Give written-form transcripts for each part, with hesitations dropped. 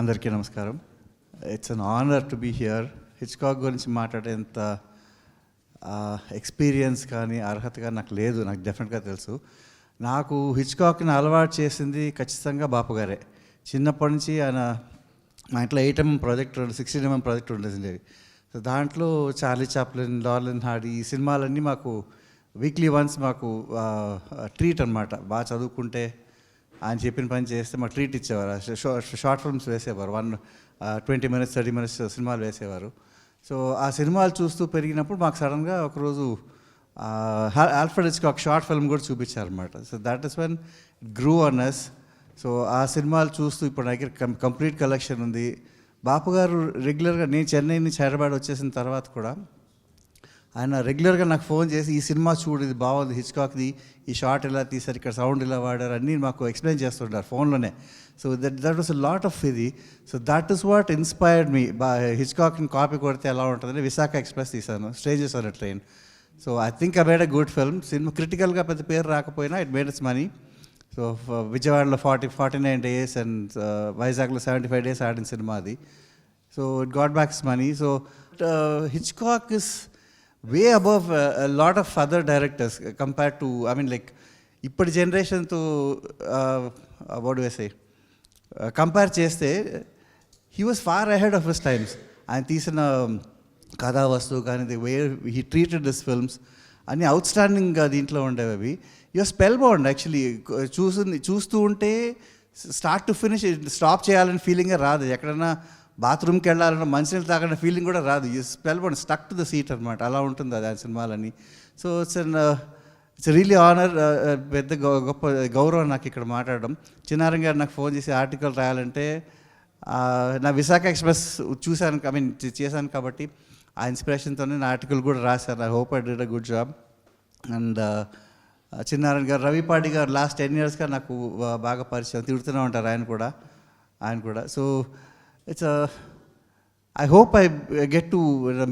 అందరికీ నమస్కారం. It's an honour to be here. Hitchcock గురించి మాట్లాడేంత ఎక్స్పీరియన్స్ కానీ అర్హత కానీ నాకు లేదు. నాకు డెఫినెట్గా తెలుసు. నాకు హిచ్కాక్ని అలవాటు చేసింది ఖచ్చితంగా బాపు గారే. చిన్నప్పటి నుంచి ఆయన మా ఇంట్లో 8mm ప్రాజెక్ట్ 16mm ప్రాజెక్ట్ ఉండేది. సో దాంట్లో Charlie Chaplin, Laurel and Hardy ఈ సినిమాలన్నీ మాకు వీక్లీ వన్స్ మాకు ట్రీట్ అనమాట. బాగా చదువుకుంటే ఆయన చెప్పిన పని చేస్తే మాకు ట్రీట్ ఇచ్చేవారు. షార్ట్ ఫిల్మ్స్ వేసేవారు, 20 minutes 30 minutes సినిమాలు వేసేవారు. సో ఆ సినిమాలు చూస్తూ పెరిగినప్పుడు మాకు సడన్గా ఒకరోజు ఆల్ఫ్రెడ్ హిచ్కాక్ షార్ట్ ఫిల్మ్ కూడా చూపించారనమాట. So that is when it grew on us. So ఆ సినిమాలు చూస్తూ ఇప్పుడు నా దగ్గర కంప్లీట్ కలెక్షన్ ఉంది. బాపు గారు రెగ్యులర్గా నేను చెన్నై నుంచి హైదరాబాద్ వచ్చేసిన తర్వాత కూడా ఆయన రెగ్యులర్గా నాకు ఫోన్ చేసి ఈ సినిమా చూడు, ఇది బాగుంది, హిచ్కాక్ది, ఈ షార్ట్ ఇలా తీశారు, ఇక్కడ సౌండ్ ఇలా వాడారు అన్నీ మాకు ఎక్స్ప్లెయిన్ చేస్తుంటారు ఫోన్లోనే. So that was a lot of ఇది. So that is what inspired me. హిచ్కాక్ని కాపీ కొడితే ఎలా ఉంటుందని విశాఖ ఎక్స్ప్రెస్ తీశాను, strangers on a train. So I think I made a good film. సినిమా క్రిటికల్గా పెద్ద పేరు రాకపోయినా it made its money. So విజయవాడలో 49 days అండ్ వైజాగ్లో 75 days ఆడిన సినిమా అది. So it got backs money. So Hitchcock is way above a lot of other directors compared to, I mean, like ఇప్పటి జనరేషన్తో what do I say, compare చేస్తే he was far ahead of his times. ఆయన తీసిన కథా వస్తువు కానీ the way he treated this films అన్నీ అవుట్ స్టాండింగ్గా దీంట్లో ఉండేవి. అవి యువర్ స్పెల్ బౌండ్ యాక్చువల్లీ. చూస్తూ ఉంటే స్టార్ట్ టు ఫినిష్ స్టాప్ చేయాలని ఫీలింగే రాదు. ఎక్కడైనా బాత్రూమ్కి వెళ్ళాలన్న మంచినీళ్ళు తాగన్న ఫీలింగ్ కూడా రాదు. You spell bound, stuck to the seat అనమాట. అలా ఉంటుంది అది ఆ సినిమాలని. So it's really honour. పెద్ద గొప్ప గౌరవం నాకు ఇక్కడ మాట్లాడడం. చిన్నారం గారు నాకు ఫోన్ చేసి ఆర్టికల్ రాయాలంటే నా విశాఖ ఎక్స్ప్రెస్ చూశాను, ఐ మీన్ చేశాను కాబట్టి ఆ ఇన్స్పిరేషన్తోనే నా ఆర్టికల్ కూడా రాశాను. I hope I did a good job. And Chinnarayana గారు, రవిపాటి గారు లాస్ట్ 10 yearsగా నాకు బాగా పరిచయం, తిడుతూనే ఉంటారు ఆయన కూడా. So I hope I get to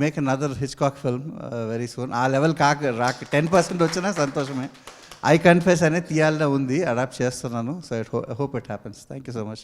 make another Hitchcock film very soon. ఆ లెవెల్ రాక 10% వచ్చినా సంతోషమే. ఐ కన్ఫెస్ అనేది తీయాలనే ఉంది, అడాప్ట్ చేస్తున్నాను. So I hope it happens. Thank you so much.